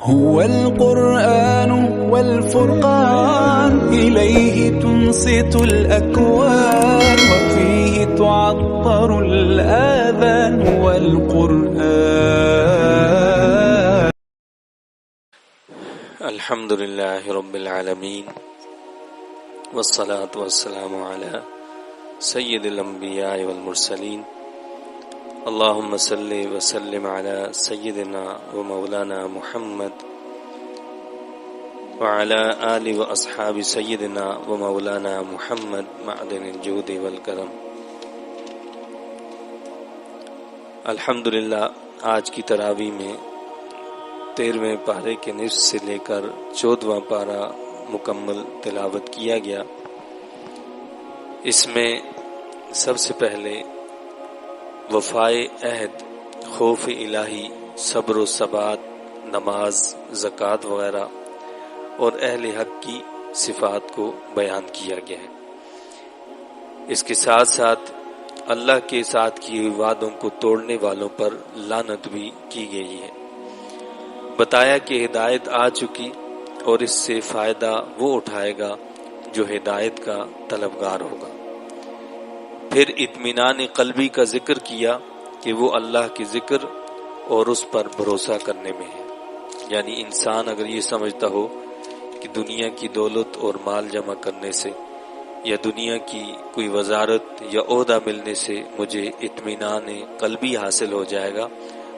هو القرآن والفرقان إليه تنصت الأكوان وفيه تعطر الآذان والقرآن. الحمد لله رب العالمين والصلاة والسلام على سيد الأنبياء والمرسلين. اللهم صل وسلم على سيدنا ومولانا محمد وعلى آل وأصحاب سيدنا ومولانا محمد معدن الجود والکرم. الحمدللہ آج کی تراویح میں 13ویں پارے کے نصف سے لے کر 14واں پارہ مکمل تلاوت کیا گیا. اس میں سب سے پہلے وفائے عہد، خوف الہی، صبر و ثبات، نماز، زکوٰۃ وغیرہ اور اہل حق کی صفات کو بیان کیا گیا ہے. اس کے ساتھ ساتھ اللہ کے ساتھ کیے ہوئے وعدوں کو توڑنے والوں پر لعنت بھی کی گئی ہے. بتایا کہ ہدایت آ چکی اور اس سے فائدہ وہ اٹھائے گا جو ہدایت کا طلبگار ہوگا. پھر اطمینان قلبی کا ذکر کیا کہ وہ اللہ کے ذکر اور اس پر بھروسہ کرنے میں ہے. یعنی انسان اگر یہ سمجھتا ہو کہ دنیا کی دولت اور مال جمع کرنے سے یا دنیا کی کوئی وزارت یا عہدہ ملنے سے مجھے اطمینان قلبی حاصل ہو جائے گا،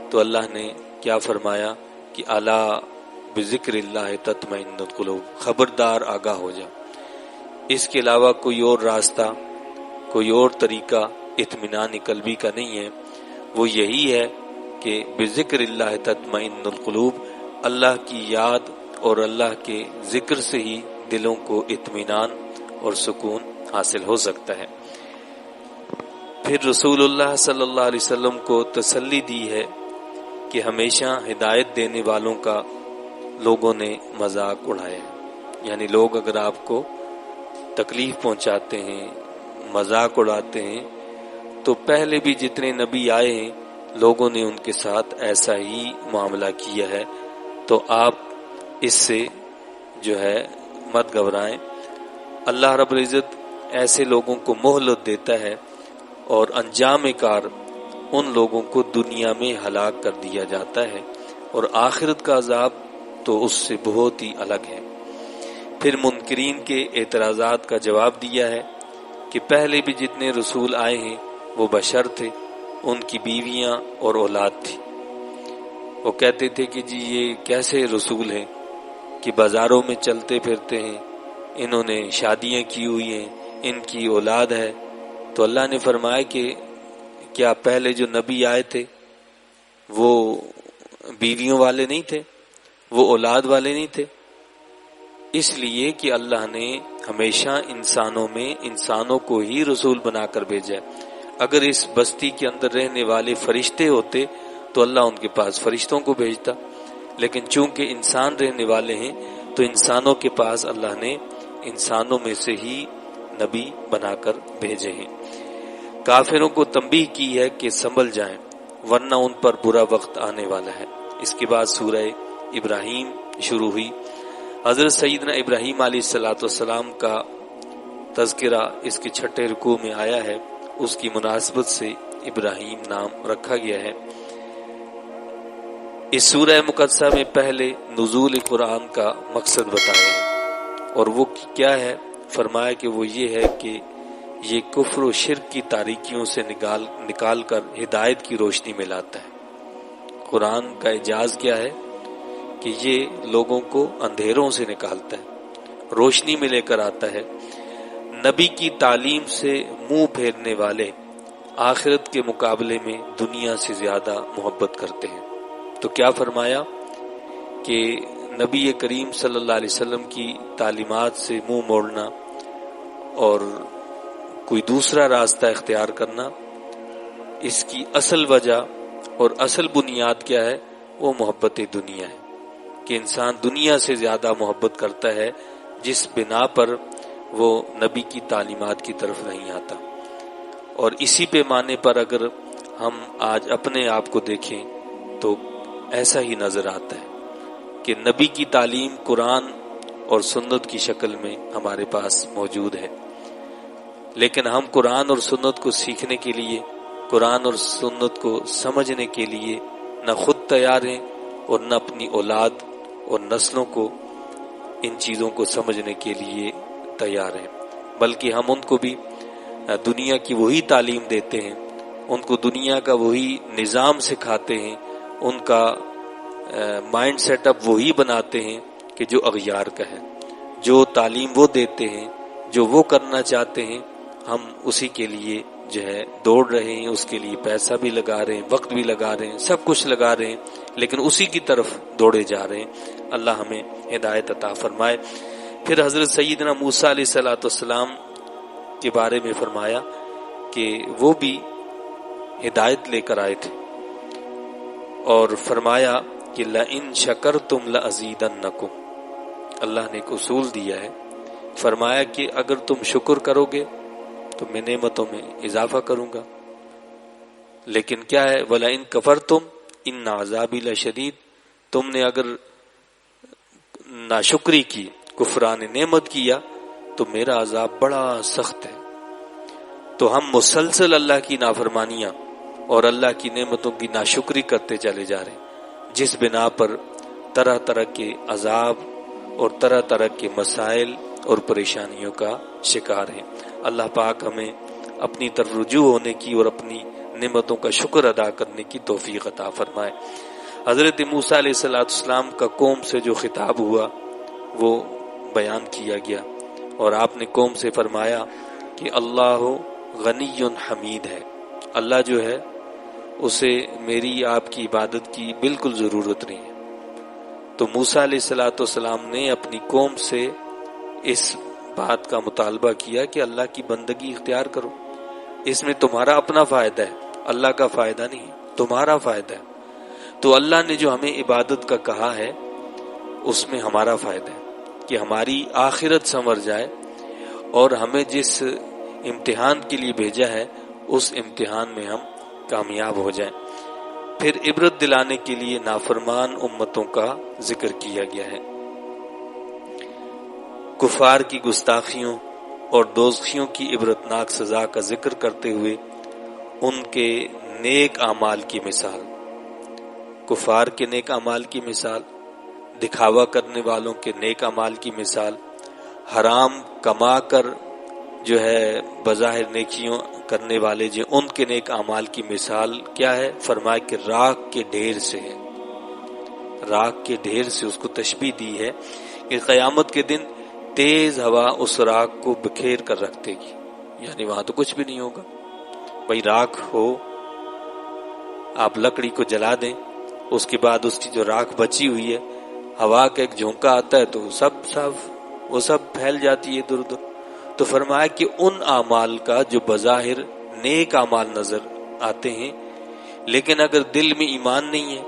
تو اللہ نے کیا فرمایا کہ الا بذکر اللہ تطمئن القلوب، خبردار آگاہ ہو جا. اس کے علاوہ کوئی اور راستہ، کوئی اور طریقہ اطمینان قلبی کا نہیں ہے. وہ یہی ہے کہ بذکر اللہ تطمئن القلوب، اللہ کی یاد اور اللہ کے ذکر سے ہی دلوں کو اطمینان اور سکون حاصل ہو سکتا ہے. پھر رسول اللہ صلی اللہ علیہ وسلم کو تسلی دی ہے کہ ہمیشہ ہدایت دینے والوں کا لوگوں نے مذاق اڑایا ہے. یعنی لوگ اگر آپ کو تکلیف پہنچاتے ہیں، مذاق اڑاتے ہیں، تو پہلے بھی جتنے نبی آئے ہیں لوگوں نے ان کے ساتھ ایسا ہی معاملہ کیا ہے. تو آپ اس سے جو ہے مت گھبرائیں. اللہ رب العزت ایسے لوگوں کو مہلت دیتا ہے اور انجام کار ان لوگوں کو دنیا میں ہلاک کر دیا جاتا ہے، اور آخرت کا عذاب تو اس سے بہت ہی الگ ہے. پھر منکرین کے اعتراضات کا جواب دیا ہے کہ پہلے بھی جتنے رسول آئے ہیں وہ بشر تھے، ان کی بیویاں اور اولاد تھی. وہ کہتے تھے کہ جی یہ کیسے رسول ہیں کہ بازاروں میں چلتے پھرتے ہیں، انہوں نے شادیاں کی ہوئی ہیں، ان کی اولاد ہے. تو اللہ نے فرمایا کہ کیا پہلے جو نبی آئے تھے وہ بیویوں والے نہیں تھے، وہ اولاد والے نہیں تھے؟ اس لیے کہ اللہ نے ہمیشہ انسانوں میں انسانوں کو ہی رسول بنا کر بھیجا ہے. اگر اس بستی کے اندر رہنے والے فرشتے ہوتے تو اللہ ان کے پاس فرشتوں کو بھیجتا، لیکن چونکہ انسان رہنے والے ہیں تو انسانوں کے پاس اللہ نے انسانوں میں سے ہی نبی بنا کر بھیجے ہیں. کافروں کو تنبیہ کی ہے کہ سنبھل جائیں ورنہ ان پر برا وقت آنے والا ہے. اس کے بعد سورہ ابراہیم شروع ہوئی. حضرت سیدنا ابراہیم علیہ السلام کا تذکرہ اس کے 6 رکوع میں آیا ہے. اس کی مناسبت سے ابراہیم نام رکھا گیا ہے. اس سورہ مقدسہ میں پہلے نزول قرآن کا مقصد بتایا ہے، اور وہ کیا ہے؟ فرمایا کہ وہ یہ ہے کہ یہ کفر و شرک کی تاریکیوں سے نکال کر ہدایت کی روشنی میں لاتا ہے. قرآن کا اعجاز کیا ہے کہ یہ لوگوں کو اندھیروں سے نکالتا ہے، روشنی میں لے کر آتا ہے. نبی کی تعلیم سے منہ پھیرنے والے آخرت کے مقابلے میں دنیا سے زیادہ محبت کرتے ہیں. تو کیا فرمایا کہ نبی کریم صلی اللہ علیہ وسلم کی تعلیمات سے منہ موڑنا اور کوئی دوسرا راستہ اختیار کرنا، اس کی اصل وجہ اور اصل بنیاد کیا ہے؟ وہ محبت دنیا ہے کہ انسان دنیا سے زیادہ محبت کرتا ہے، جس بنا پر وہ نبی کی تعلیمات کی طرف نہیں آتا. اور اسی پیمانے پر اگر ہم آج اپنے آپ کو دیکھیں تو ایسا ہی نظر آتا ہے کہ نبی کی تعلیم قرآن اور سنت کی شکل میں ہمارے پاس موجود ہے، لیکن ہم قرآن اور سنت کو سیکھنے کے لیے، قرآن اور سنت کو سمجھنے کے لیے نہ خود تیار ہیں اور نہ اپنی اولاد اور نسلوں کو ان چیزوں کو سمجھنے کے لیے تیار ہیں، بلکہ ہم ان کو بھی دنیا کی وہی تعلیم دیتے ہیں، ان کو دنیا کا وہی نظام سکھاتے ہیں، ان کا مائنڈ سیٹ اپ وہی بناتے ہیں کہ جو اغیار کا ہے، جو تعلیم وہ دیتے ہیں، جو وہ کرنا چاہتے ہیں، ہم اسی کے لیے جو ہے دوڑ رہے ہیں، اس کے لیے پیسہ بھی لگا رہے ہیں، وقت بھی لگا رہے ہیں، سب کچھ لگا رہے ہیں، لیکن اسی کی طرف دوڑے جا رہے ہیں۔ اللہ ہمیں ہدایت عطا فرمائے۔ پھر حضرت سیدنا موسیٰ علیہ السلام کے بارے میں فرمایا کہ وہ بھی ہدایت لے کر آئے تھے، اور فرمایا کہ لَإِن شَكَرْتُمْ لَأَزِيدَنَّكُمْ، اللہ نے ایک اصول دیا ہے، فرمایا کہ اگر تم شکر کرو گے تو میں نعمتوں میں اضافہ کروں گا، لیکن کیا ہے وَلَئِن كَفَرْتُمْ إِنَّ عَذَابِي لَشَدِيدٌ، تم نے اگر ناشکری کی، کفران نعمت کیا، تو میرا عذاب بڑا سخت ہے۔ تو ہم مسلسل اللہ کی نافرمانیاں اور اللہ کی نعمتوں کی ناشکری کرتے چلے جا رہے ہیں، جس بنا پر طرح طرح کے عذاب اور طرح طرح کے مسائل اور پریشانیوں کا شکار ہیں۔ اللہ پاک ہمیں اپنی طرف رجوع ہونے کی اور اپنی نعمتوں کا شکر ادا کرنے کی توفیق عطا فرمائے۔ حضرت موسیٰ علیہ السلام کا قوم سے جو خطاب ہوا وہ بیان کیا گیا، اور آپ نے قوم سے فرمایا کہ اللہ غنی حمید ہے، اللہ جو ہے اسے میری آپ کی عبادت کی بالکل ضرورت نہیں ہے۔ تو موسیٰ علیہ السلام نے اپنی قوم سے اس بات کا مطالبہ کیا کہ اللہ کی بندگی اختیار کرو، اس میں تمہارا اپنا فائدہ ہے، اللہ کا فائدہ نہیں، تمہارا فائدہ ہے۔ تو اللہ نے جو ہمیں عبادت کا کہا ہے اس میں ہمارا فائدہ ہے کہ ہماری آخرت سنور جائے، اور ہمیں جس امتحان کے لیے بھیجا ہے اس امتحان میں ہم کامیاب ہو جائیں۔ پھر عبرت دلانے کے لیے نافرمان امتوں کا ذکر کیا گیا ہے۔ کفار کی گستاخیوں اور دوزخیوں کی عبرتناک سزا کا ذکر کرتے ہوئے ان کے نیک اعمال کی مثال، کفار کے نیک اعمال کی مثال، دکھاوا کرنے والوں کے نیک اعمال کی مثال، حرام کما کر جو ہے بظاہر نیکیوں کرنے والے جو ان کے نیک اعمال کی مثال کیا ہے؟ فرمایا کہ راکھ کے ڈھیر سے ہے، راکھ کے ڈھیر سے اس کو تشبیہ دی ہے کہ قیامت کے دن تیز ہوا اس راکھ کو بکھیر کر رکھ دے گی، یعنی وہاں تو کچھ بھی نہیں ہوگا۔ بھئی راکھ ہو، آپ لکڑی کو جلا دیں، اس کے بعد اس کی جو راکھ بچی ہوئی ہے، ہوا کا ایک جھونکا آتا ہے تو وہ سب پھیل جاتی ہے ادھر ادھر۔ تو فرمایا کہ ان اعمال کا جو بظاہر نیک اعمال نظر آتے ہیں، لیکن اگر دل میں ایمان نہیں ہے،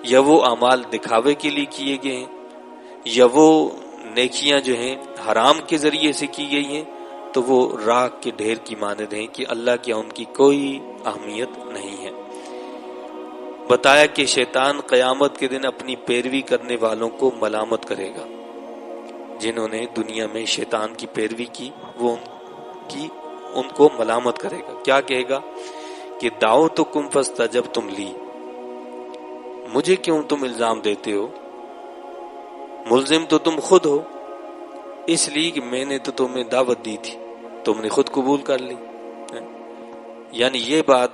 یا وہ اعمال دکھاوے کے لیے کیے گئے ہیں، یا وہ نیکیاں جو ہیں حرام کے ذریعے سے کی گئی ہیں، تو وہ راکھ کے ڈھیر کی مانند ہیں کہ اللہ کی ان کی کوئی اہمیت نہیں ہے۔ بتایا کہ شیطان قیامت کے دن اپنی پیروی کرنے والوں کو ملامت کرے گا، جنہوں نے دنیا میں شیطان کی پیروی کی وہ ان کو ملامت کرے گا۔ کیا کہے گا کہ دعوتکم فاستجبتم لی، مجھے کیوں تم الزام دیتے ہو، ملزم تو تم خود ہو، اس لیے کہ میں نے تو تمہیں دعوت دی تھی، تم نے خود قبول کر لی۔ یعنی یہ بات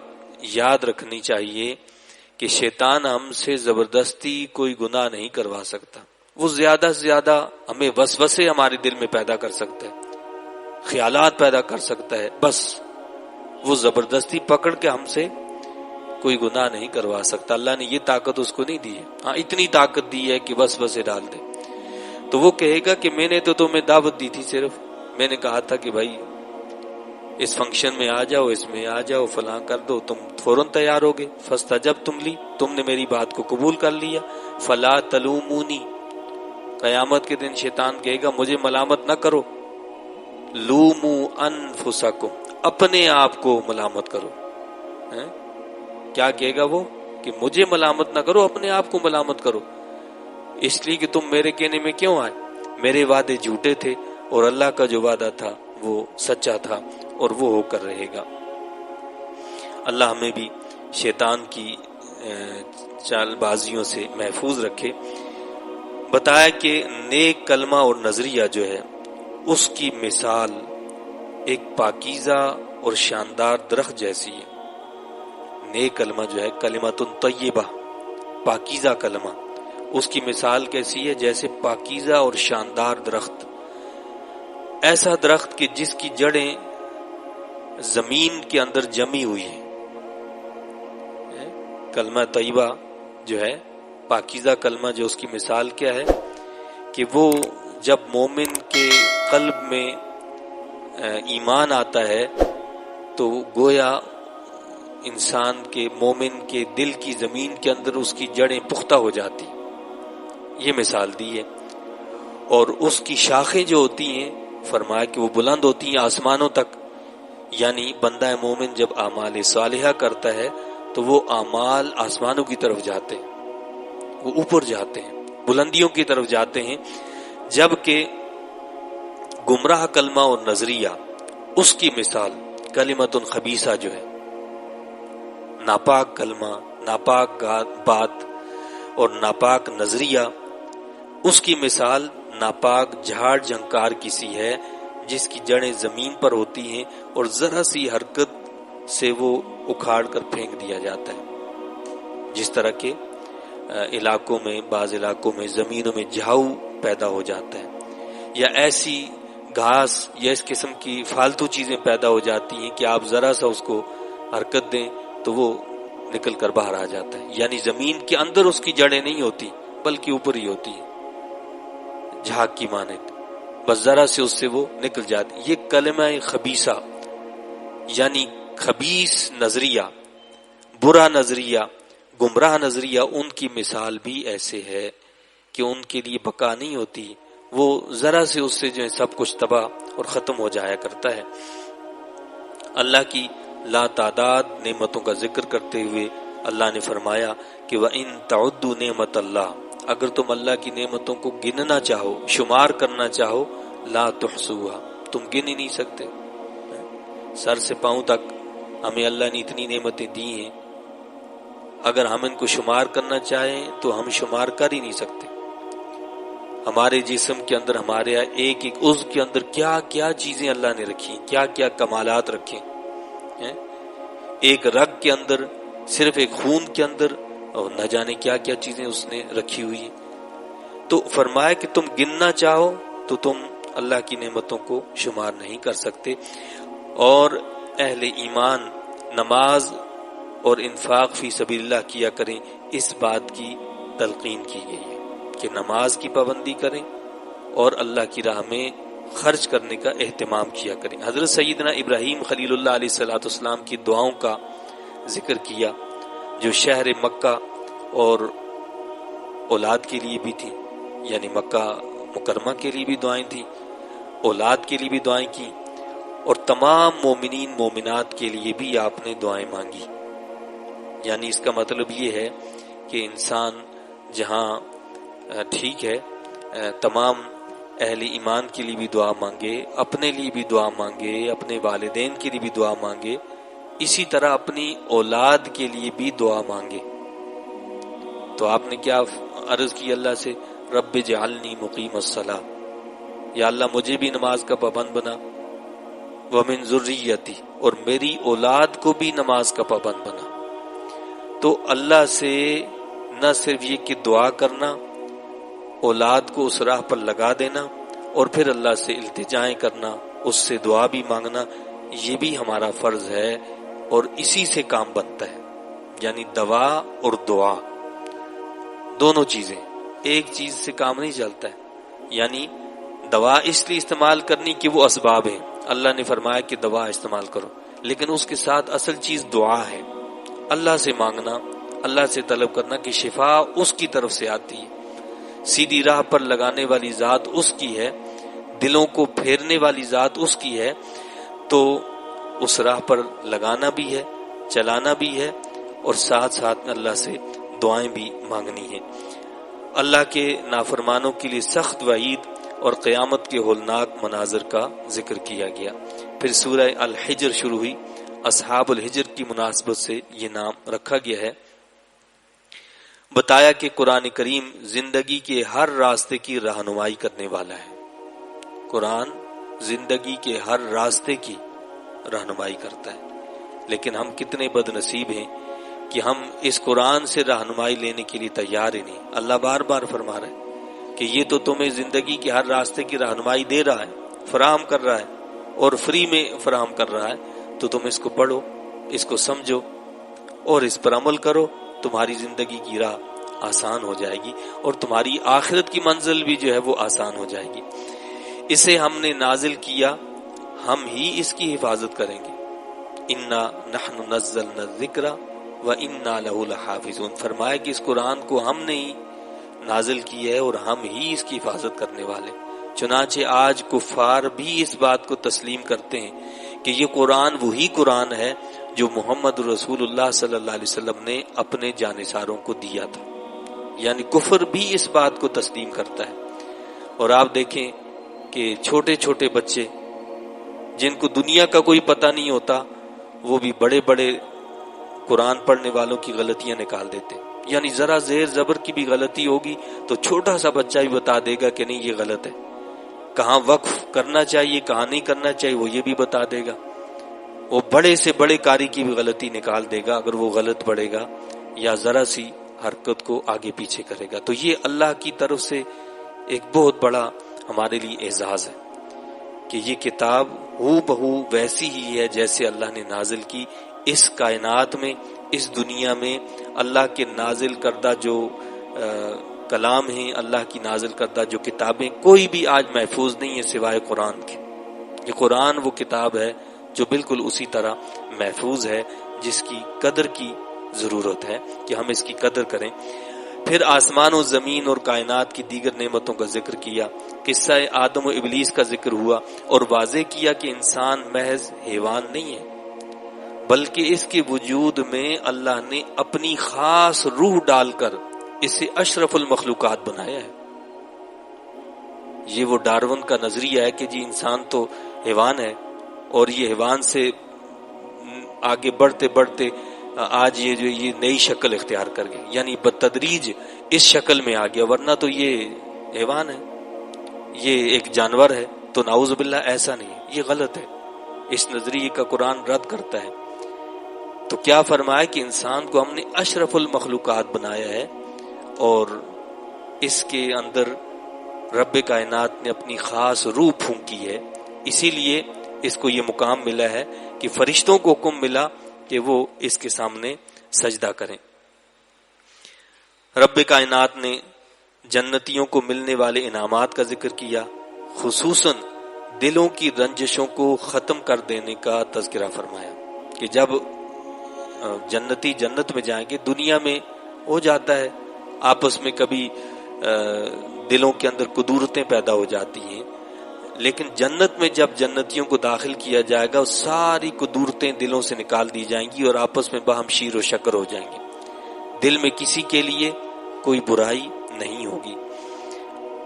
یاد رکھنی چاہیے کہ شیطان ہم سے زبردستی کوئی گناہ نہیں کروا سکتا، وہ زیادہ سے زیادہ ہمیں وسوسے ہمارے دل میں پیدا کر سکتا ہے، خیالات پیدا کر سکتا ہے، بس وہ زبردستی پکڑ کے ہم سے کوئی گناہ نہیں کروا سکتا۔ اللہ نے یہ طاقت اس کو نہیں دی ہے، ہاں اتنی طاقت دی ہے کہ وسوسے ڈال دے۔ تو وہ کہے گا کہ میں نے تو تمہیں دعوت دی تھی، صرف میں نے کہا تھا کہ بھائی اس فنکشن میں آ جاؤ، اس میں آ جاؤ، فلاں کر دو، تم فوراً تیار ہوگے، فاستجبتم لی، تم نے میری بات کو قبول کر لیا، فلا تلومونی، قیامت کے دن شیطان کہے گا مجھے ملامت نہ کرو، لومو انفسکم، اپنے آپ کو ملامت کرو۔ کیا کہے گا وہ کہ مجھے ملامت نہ کرو، اپنے آپ کو ملامت کرو۔ اس لیے کہ تم میرے کہنے میں کیوں آئے؟ میرے وعدے جھوٹے تھے اور اللہ کا جو وعدہ تھا وہ سچا تھا اور وہ ہو کر رہے گا۔ اللہ ہمیں بھی شیطان کی چال بازیوں سے محفوظ رکھے۔ بتایا کہ نیک کلمہ اور نظریہ جو ہے اس کی مثال ایک پاکیزہ اور شاندار درخت جیسی ہے۔ نیک کلمہ جو ہے کلمۃ طیبہ، پاکیزہ کلمہ، اس کی مثال کیسی ہے؟ جیسے پاکیزہ اور شاندار درخت، ایسا درخت کہ جس کی جڑیں زمین کے اندر جمی ہوئی ہیں۔ کلمہ طیبہ جو ہے پاکیزہ کلمہ، جو اس کی مثال کیا ہے کہ وہ جب مومن کے قلب میں ایمان آتا ہے تو گویا انسان کے مومن کے دل کی زمین کے اندر اس کی جڑیں پختہ ہو جاتی، یہ مثال دی ہے۔ اور اس کی شاخیں جو ہوتی ہیں فرمایا کہ وہ بلند ہوتی ہیں آسمانوں تک، یعنی بندہ مومن جب اعمال صالحہ کرتا ہے تو وہ اعمال آسمانوں کی طرف جاتے ہیں، وہ اوپر جاتے ہیں، بلندیوں کی طرف جاتے ہیں، جبکہ گمراہ کلمہ اور نظریہ اس کی مثال کلمۃ خبیثہ جو ہے، ناپاک کلمہ، ناپاک بات اور ناپاک نظریہ، اس کی مثال ناپاک جھاڑ جھنکار کسی ہے جس کی جڑیں زمین پر ہوتی ہیں اور ذرا سی حرکت سے وہ اکھاڑ کر پھینک دیا جاتا ہے۔ جس طرح کے علاقوں میں، بعض علاقوں میں زمینوں میں جھاؤ پیدا ہو جاتا ہے، یا ایسی گھاس یا اس قسم کی فالتو چیزیں پیدا ہو جاتی ہیں کہ آپ ذرا سا اس کو حرکت دیں تو وہ نکل کر باہر آ جاتا ہے، یعنی زمین کے اندر اس کی جڑیں نہیں ہوتی بلکہ اوپر ہی ہوتی ہیں، جھاگ کی مانند، بس ذرا سے اس سے وہ نکل جاتی۔ یہ کلمہ خبیثہ یعنی خبیث نظریہ، برا نظریہ، گمراہ نظریہ، ان کی مثال بھی ایسے ہے کہ ان کے لیے بقا نہیں ہوتی، وہ ذرا سے اس سے جو ہے سب کچھ تباہ اور ختم ہو جایا کرتا ہے۔ اللہ کی لا تعداد نعمتوں کا ذکر کرتے ہوئے اللہ نے فرمایا کہ وَإِن تَعُدُّوا نِعْمَتَ اللَّهِ، اگر تم اللہ کی نعمتوں کو گننا چاہو، شمار کرنا چاہو، لا تحصوها، تم گن ہی نہیں سکتے۔ سر سے پاؤں تک ہمیں اللہ نے اتنی نعمتیں دی ہیں، اگر ہم ان کو شمار کرنا چاہیں تو ہم شمار کر ہی نہیں سکتے۔ ہمارے جسم کے اندر، ہمارے ایک ایک عضو کے اندر کیا کیا چیزیں اللہ نے رکھی، کیا کیا کمالات رکھے ہیں۔ ایک رگ کے اندر، صرف ایک خون کے اندر، اور نہ جانے کیا کیا چیزیں اس نے رکھی ہوئی ہیں۔ تو فرمایا کہ تم گننا چاہو تو تم اللہ کی نعمتوں کو شمار نہیں کر سکتے۔ اور اہل ایمان نماز اور انفاق فی سبیل اللہ کیا کریں، اس بات کی تلقین کی گئی ہے کہ نماز کی پابندی کریں اور اللہ کی راہ میں خرچ کرنے کا اہتمام کیا کریں۔ حضرت سیدنا ابراہیم خلیل اللہ علیہ الصلوۃ والسلام کی دعاؤں کا ذکر کیا، جو شہر مکہ اور اولاد کے لیے بھی تھی، یعنی مکہ مکرمہ کے لیے بھی دعائیں تھیں، اولاد کے لیے بھی دعائیں کی، اور تمام مومنین مومنات کے لیے بھی آپ نے دعائیں مانگی۔ یعنی اس کا مطلب یہ ہے کہ انسان جہاں ٹھیک ہے تمام اہل ایمان کے لیے بھی دعا مانگے، اپنے لیے بھی دعا مانگے، اپنے والدین کے لیے بھی دعا مانگے، اسی طرح اپنی اولاد کے لیے بھی دعا مانگے۔ تو آپ نے کیا عرض کی اللہ سے؟ رب اجعلنی مقیم الصلاۃ، یا اللہ مجھے بھی نماز کا پابند بنا، ومن ذریتی، اور میری اولاد کو بھی نماز کا پابند بنا۔ تو اللہ سے نہ صرف یہ کہ دعا کرنا، اولاد کو اس راہ پر لگا دینا، اور پھر اللہ سے التجائیں کرنا، اس سے دعا بھی مانگنا، یہ بھی ہمارا فرض ہے، اور اسی سے کام بنتا ہے۔ یعنی دوا اور دعا دونوں چیزیں، ایک چیز سے کام نہیں چلتا ہے۔ یعنی دوا اس لیے استعمال کرنی کہ وہ اسباب ہیں، اللہ نے فرمایا کہ دوا استعمال کرو، لیکن اس کے ساتھ اصل چیز دعا ہے، اللہ سے مانگنا، اللہ سے طلب کرنا کہ شفا اس کی طرف سے آتی ہے، سیدھی راہ پر لگانے والی ذات اس کی ہے، دلوں کو پھیرنے والی ذات اس کی ہے، تو اس راہ پر لگانا بھی ہے، چلانا بھی ہے، اور ساتھ ساتھ میں اللہ سے دعائیں بھی مانگنی ہیں۔ اللہ کے نافرمانوں کے لیے سخت وعید اور قیامت کے ہولناک مناظر کا ذکر کیا گیا۔ پھر سورہ الحجر شروع ہوئی، اصحاب الحجر کی مناسبت سے یہ نام رکھا گیا ہے۔ بتایا کہ قرآن کریم زندگی کے ہر راستے کی رہنمائی کرنے والا ہے۔ قرآن زندگی کے ہر راستے کی رہنمائی کرتا ہے، لیکن ہم کتنے بد نصیب ہیں کہ ہم اس قرآن سے رہنمائی لینے کے لیے تیار ہی نہیں۔ اللہ بار بار فرما رہا ہے کہ یہ تو تمہیں زندگی کے ہر راستے کی رہنمائی دے رہا ہے، فراہم کر رہا ہے، اور فری میں فراہم کر رہا ہے، تو تم اس کو پڑھو، اس کو سمجھو اور اس پر عمل کرو، تمہاری زندگی کی راہ آسان ہو جائے گی اور تمہاری آخرت کی منزل بھی جو ہے وہ آسان ہو جائے گی۔ اسے ہم نے نازل کیا، ہم ہی اس کی حفاظت کریں گے۔ انا نحن نزلنا الذکر وانا لہ لحافظون، فرمایا کہ اس قرآن کو ہم نے ہی نازل کیا ہے اور ہم ہی اس کی حفاظت کرنے والے۔ چنانچہ آج کفار بھی اس بات کو تسلیم کرتے ہیں کہ یہ قرآن وہی قرآن ہے جو محمد رسول اللہ صلی اللہ علیہ وسلم نے اپنے جانثاروں کو دیا تھا، یعنی کفر بھی اس بات کو تسلیم کرتا ہے۔ اور آپ دیکھیں کہ چھوٹے چھوٹے بچے جن کو دنیا کا کوئی پتہ نہیں ہوتا، وہ بھی بڑے بڑے قرآن پڑھنے والوں کی غلطیاں نکال دیتے، یعنی ذرا زیر زبر کی بھی غلطی ہوگی تو چھوٹا سا بچہ بھی بتا دے گا کہ نہیں یہ غلط ہے، کہاں وقف کرنا چاہیے کہاں نہیں کرنا چاہیے وہ یہ بھی بتا دے گا۔ وہ بڑے سے بڑے قاری کی بھی غلطی نکال دے گا اگر وہ غلط پڑھے گا یا ذرا سی حرکت کو آگے پیچھے کرے گا۔ تو یہ اللہ کی طرف سے ایک بہت بڑا ہمارے لیے اعزاز ہے کہ یہ کتاب ہو بہو ویسی ہی ہے جیسے اللہ نے نازل کی۔ اس کائنات میں، اس دنیا میں اللہ کے نازل کردہ جو کلام ہیں، اللہ کی نازل کردہ جو کتابیں، کوئی بھی آج محفوظ نہیں ہے سوائے قرآن کے۔ یہ قرآن وہ کتاب ہے جو بالکل اسی طرح محفوظ ہے جس کی قدر کی ضرورت ہے کہ ہم اس کی قدر کریں۔ پھر آسمان و زمین اور کائنات کی دیگر نعمتوں کا ذکر کیا، قصہ آدم و ابلیس کا ذکر ہوا اور واضح کیا کہ انسان محض حیوان نہیں ہے، بلکہ اس کے وجود میں اللہ نے اپنی خاص روح ڈال کر اسے اشرف المخلوقات بنایا ہے۔ یہ وہ ڈارون کا نظریہ ہے کہ جی انسان تو حیوان ہے اور یہ حیوان سے آگے بڑھتے بڑھتے آج یہ جو یہ نئی شکل اختیار کر گئے، یعنی بتدریج اس شکل میں آ گیا، ورنہ تو یہ حیوان ہے، یہ ایک جانور ہے۔ تو نعوذ باللہ ایسا نہیں ہے، یہ غلط ہے، اس نظریے کا قرآن رد کرتا ہے۔ تو کیا فرمایا کہ انسان کو ہم نے اشرف المخلوقات بنایا ہے اور اس کے اندر رب کائنات نے اپنی خاص روح پھونکی ہے، اسی لیے اس کو یہ مقام ملا ہے کہ فرشتوں کو حکم ملا کہ وہ اس کے سامنے سجدہ کریں۔ رب کائنات نے جنتیوں کو ملنے والے انعامات کا ذکر کیا، خصوصاً دلوں کی رنجشوں کو ختم کر دینے کا تذکرہ فرمایا کہ جب جنتی جنت میں جائیں گے، دنیا میں ہو جاتا ہے آپس میں کبھی دلوں کے اندر کدورتیں پیدا ہو جاتی ہیں، لیکن جنت میں جب جنتیوں کو داخل کیا جائے گا ساری کدورتیں دلوں سے نکال دی جائیں گی اور آپس میں باہم شیر و شکر ہو جائیں گے، دل میں کسی کے لیے کوئی برائی نہیں ہوگی،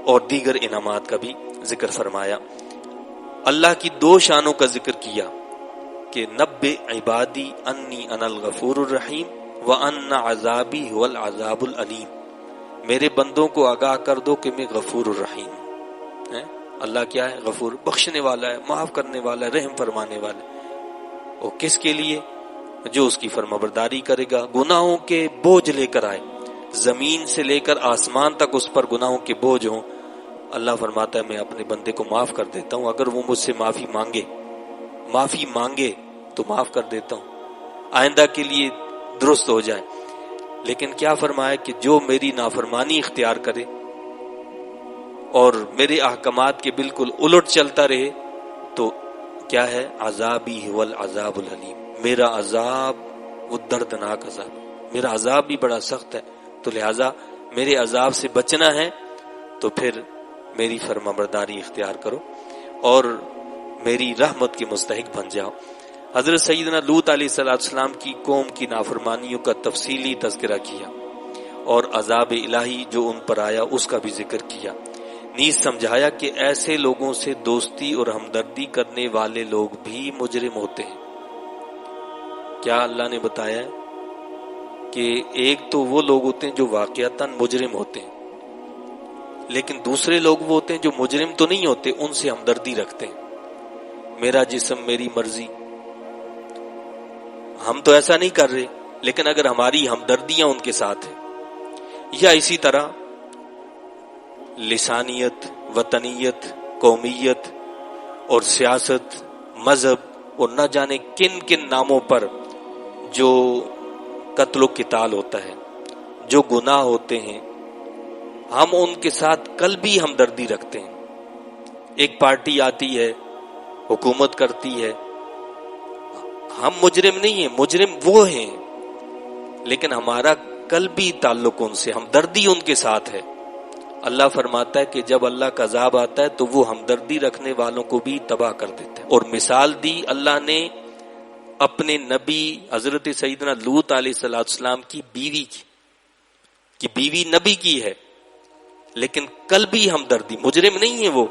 اور دیگر انعامات کا بھی ذکر فرمایا۔ اللہ کی دو شانوں کا ذکر کیا کہ نبئ عبادی انی انا الغفور الرحیم وان عذابی هو العذاب العلیم، میرے بندوں کو آگاہ کر دو کہ میں غفور الرحیم ہوں۔ اللہ کیا ہے؟ غفور، بخشنے والا ہے، معاف کرنے والا ہے، رحم فرمانے والا ہے۔ اور کس کے لیے؟ جو اس کی فرمانبرداری کرے گا، گناہوں کے بوجھ لے کر آئے، زمین سے لے کر آسمان تک اس پر گناہوں کے بوجھ ہوں، اللہ فرماتا ہے میں اپنے بندے کو معاف کر دیتا ہوں، اگر وہ مجھ سے معافی مانگے تو معاف کر دیتا ہوں، آئندہ کے لیے درست ہو جائے۔ لیکن کیا فرمایا کہ جو میری نافرمانی اختیار کرے اور میرے احکامات کے بالکل الٹ چلتا رہے تو کیا ہے؟ عذابی هو العذاب العلیم، میرا عذاب وہ دردناک عذاب، میرا عذاب بھی بڑا سخت ہے، تو لہٰذا میرے عذاب سے بچنا ہے تو پھر میری فرمانبرداری اختیار کرو اور میری رحمت کے مستحق بن جاؤ۔ حضرت سیدنا لوط علیہ السلام کی قوم کی نافرمانیوں کا تفصیلی تذکرہ کیا اور عذاب الہی جو ان پر آیا اس کا بھی ذکر کیا۔ نیز سمجھایا کہ ایسے لوگوں سے دوستی اور ہمدردی کرنے والے لوگ بھی مجرم ہوتے ہیں۔ کیا اللہ نے بتایا ہے کہ ایک تو وہ لوگ ہوتے ہیں جو واقعتاً مجرم ہوتے ہیں، لیکن دوسرے لوگ وہ ہوتے ہیں جو مجرم تو نہیں ہوتے، ان سے ہمدردی رکھتے ہیں۔ میرا جسم میری مرضی، ہم تو ایسا نہیں کر رہے، لیکن اگر ہماری ہمدردیاں ان کے ساتھ ہیں، یا اسی طرح لسانیت، وطنیت، قومیت اور سیاست، مذہب اور نہ جانے کن کن ناموں پر جو قتل و قتال ہوتا ہے، جو گناہ ہوتے ہیں، ہم ان کے ساتھ قلبی ہمدردی رکھتے ہیں۔ ایک پارٹی آتی ہے، حکومت کرتی ہے، ہم مجرم نہیں ہیں، مجرم وہ ہیں، لیکن ہمارا قلبی تعلق ان سے، ہمدردی ان کے ساتھ ہے۔ اللہ فرماتا ہے کہ جب اللہ کا عذاب آتا ہے تو وہ ہمدردی رکھنے والوں کو بھی تباہ کر دیتا ہے۔ اور مثال دی اللہ نے اپنے نبی حضرت سیدنا لوط علیہ السلام کی بیوی کی، کہ بیوی نبی کی ہے، لیکن قلبی ہمدردی، مجرم نہیں ہے وہ،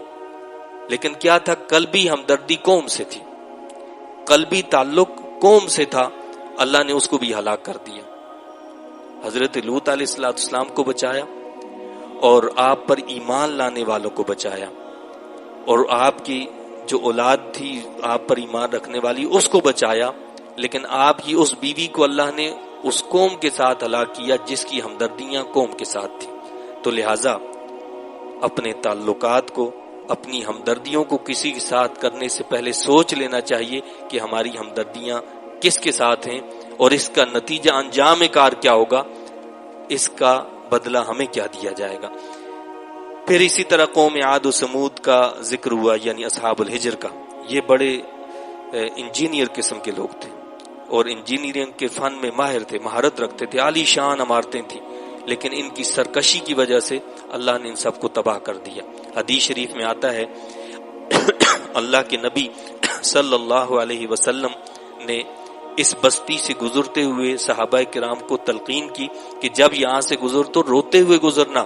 لیکن کیا تھا؟ قلبی ہمدردی قوم سے تھی، قلبی تعلق قوم سے تھا، اللہ نے اس کو بھی ہلاک کر دیا۔ حضرت لوط علیہ السلام کو بچایا اور آپ پر ایمان لانے والوں کو بچایا، اور آپ کی جو اولاد تھی آپ پر ایمان رکھنے والی اس کو بچایا، لیکن آپ کی اس بیوی کو اللہ نے اس قوم کے ساتھ ہلاک کیا جس کی ہمدردیاں قوم کے ساتھ تھی۔ تو لہٰذا اپنے تعلقات کو، اپنی ہمدردیوں کو کسی کے ساتھ کرنے سے پہلے سوچ لینا چاہیے کہ ہماری ہمدردیاں کس کے ساتھ ہیں، اور اس کا نتیجہ انجام کار کیا ہوگا، اس کا بدلہ ہمیں کیا دیا جائے گا۔ پھر اسی طرح قوم عاد و سمود کا ذکر ہوا، یعنی اصحاب الحجر کا۔ یہ بڑے انجینئر قسم کے لوگ تھے اور انجینئرنگ کے فن میں ماہر تھے، مہارت رکھتے تھے، عالی شان عمارتیں تھیں، لیکن ان کی سرکشی کی وجہ سے اللہ نے ان سب کو تباہ کر دیا۔ حدیث شریف میں آتا ہے اللہ کے نبی صلی اللہ علیہ وسلم نے اس بستی سے گزرتے ہوئے صحابہ کرام کو تلقین کی کہ جب یہاں سے گزر تو روتے ہوئے گزرنا،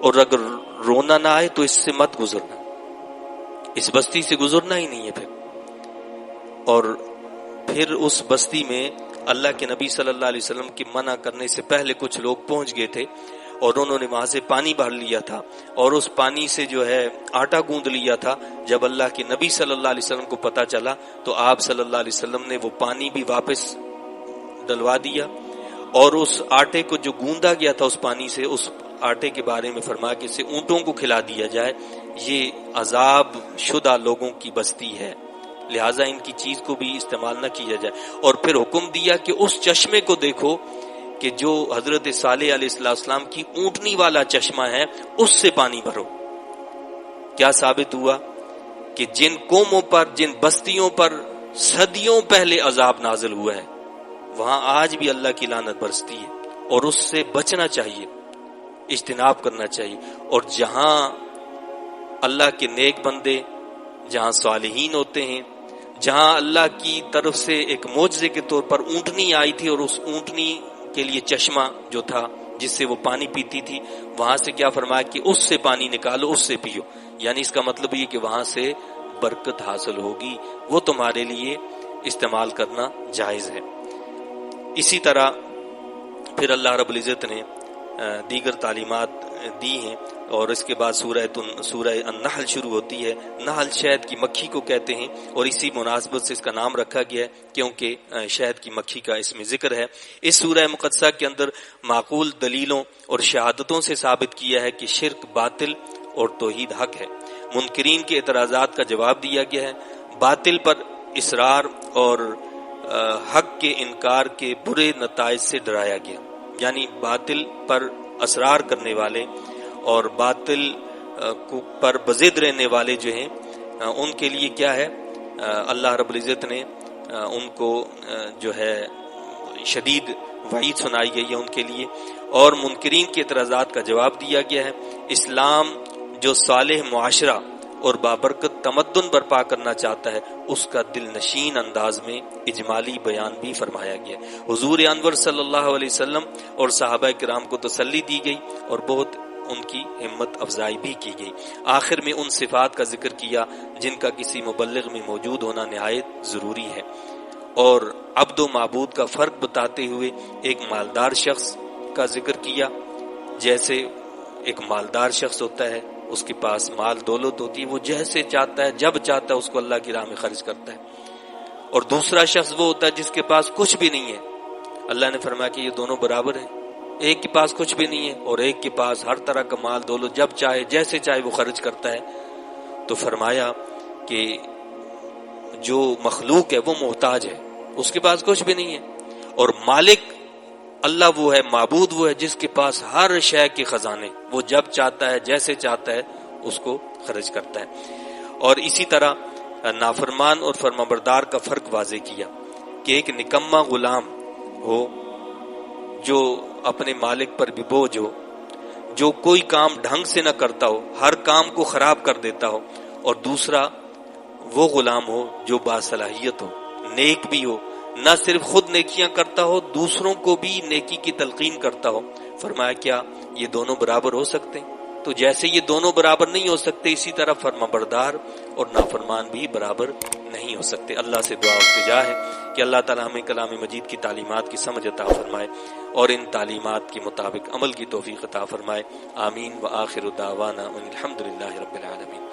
اور اگر رونا نہ آئے تو اس سے مت گزرنا، اس بستی سے گزرنا ہی نہیں ہے پھر۔ اور پھر اس بستی میں اللہ کے نبی صلی اللہ علیہ وسلم کی منع کرنے سے پہلے کچھ لوگ پہنچ گئے تھے، اور انہوں نے وہاں سے پانی بھر لیا تھا، اور اس پانی سے جو ہے آٹا گوندھ لیا تھا۔ جب اللہ کے نبی صلی اللہ علیہ وسلم کو پتہ چلا تو آپ صلی اللہ علیہ وسلم نے وہ پانی بھی واپس ڈلوا دیا، اور اس آٹے کو جو گوندا گیا تھا اس پانی سے، اس آٹے کے بارے میں فرمایا کہ اسے اونٹوں کو کھلا دیا جائے، یہ عذاب شدہ لوگوں کی بستی ہے، لہٰذا ان کی چیز کو بھی استعمال نہ کیا جائے۔ اور پھر حکم دیا کہ اس چشمے کو دیکھو کہ جو حضرت صالح علیہ السلام کی اونٹنی والا چشمہ ہے، اس سے پانی بھرو۔ کیا ثابت ہوا کہ جن قوموں پر، جن بستیوں پر صدیوں پہلے عذاب نازل ہوا ہے، وہاں آج بھی اللہ کی لعنت برستی ہے، اور اس سے بچنا چاہیے، اجتناب کرنا چاہیے۔ اور جہاں اللہ کے نیک بندے، جہاں صالحین ہوتے ہیں، جہاں اللہ کی طرف سے ایک معجزے کے طور پر اونٹنی آئی تھی، اور اس اونٹنی کے لیے چشمہ جو تھا جس سے وہ پانی پیتی تھی، وہاں سے کیا فرمایا کہ اس سے پانی نکالو، اس سے پیو، یعنی اس کا مطلب یہ کہ وہاں سے برکت حاصل ہوگی، وہ تمہارے لیے استعمال کرنا جائز ہے۔ اسی طرح پھر اللہ رب العزت نے دیگر تعلیمات دی ہیں، اور اس کے بعد سورہ النحل شروع ہوتی ہے۔ نحل شہد کی مکھی کو کہتے ہیں، اور اسی مناسبت سے اس کا نام رکھا گیا ہے کیونکہ شہد کی مکھی کا اس میں ذکر ہے۔ اس سورہ مقدسہ کے اندر معقول دلیلوں اور شہادتوں سے ثابت کیا ہے کہ شرک باطل اور توحید حق ہے۔ منکرین کے اعتراضات کا جواب دیا گیا ہے، باطل پر اصرار اور حق کے انکار کے برے نتائج سے ڈرایا گیا، یعنی باطل پر اصرار کرنے والے اور باطل پر بضد رہنے والے جو ہیں، ان کے لیے کیا ہے، اللہ رب العزت نے ان کو جو ہے شدید وعید سنائی گئی ہے ان کے لیے، اور منکرین کے اعتراضات کا جواب دیا گیا ہے۔ اسلام جو صالح معاشرہ اور بابرکت تمدن برپا کرنا چاہتا ہے اس کا دل نشین انداز میں اجمالی بیان بھی فرمایا گیا۔ حضور انور صلی اللہ علیہ وسلم اور صحابہ کرام کو تسلی دی گئی اور بہت ان کی ہمت افزائی بھی کی گئی۔ آخر میں ان صفات کا ذکر کیا جن کا کسی مبلغ میں موجود ہونا نہایت ضروری ہے، اور عبد و معبود کا فرق بتاتے ہوئے ایک مالدار شخص کا ذکر کیا۔ جیسے ایک مالدار شخص ہوتا ہے، اس کے پاس مال دولت ہوتی ہے، وہ جیسے چاہتا ہے جب چاہتا ہے اس کو اللہ کی راہ میں خرچ کرتا ہے، اور دوسرا شخص وہ ہوتا ہے جس کے پاس کچھ بھی نہیں ہے۔ اللہ نے فرمایا کہ یہ دونوں برابر ہیں، ایک کے پاس کچھ بھی نہیں ہے اور ایک کے پاس ہر طرح کا مال دولت جب چاہے جیسے چاہے وہ خرچ کرتا ہے۔ تو فرمایا کہ جو مخلوق ہے وہ محتاج ہے، اس کے پاس کچھ بھی نہیں ہے، اور مالک اللہ وہ ہے، معبود وہ ہے جس کے پاس ہر شے کے خزانے، وہ جب چاہتا ہے جیسے چاہتا ہے اس کو خرچ کرتا ہے۔ اور اسی طرح نافرمان اور فرمانبردار کا فرق واضح کیا کہ ایک نکما غلام ہو جو اپنے مالک پر بھی بوجھ ہو، جو کوئی کام ڈھنگ سے نہ کرتا ہو، ہر کام کو خراب کر دیتا ہو، اور دوسرا وہ غلام ہو جو باصلاحیت ہو، نیک بھی ہو، نہ صرف خود نیکیاں کرتا ہو دوسروں کو بھی نیکی کی تلقین کرتا ہو۔ فرمایا کیا یہ دونوں برابر ہو سکتے ہیں؟ تو جیسے یہ دونوں برابر نہیں ہو سکتے، اسی طرح فرمانبردار اور نافرمان بھی برابر نہیں ہو سکتے۔ اللہ سے دعا و التجا ہے کہ اللہ تعالی ہمیں کلام مجید کی تعلیمات کی سمجھ عطا فرمائے اور ان تعلیمات کے مطابق عمل کی توفیق عطا فرمائے۔ آمین۔ وآخر دعوانا ان الحمد للہ رب العالمین۔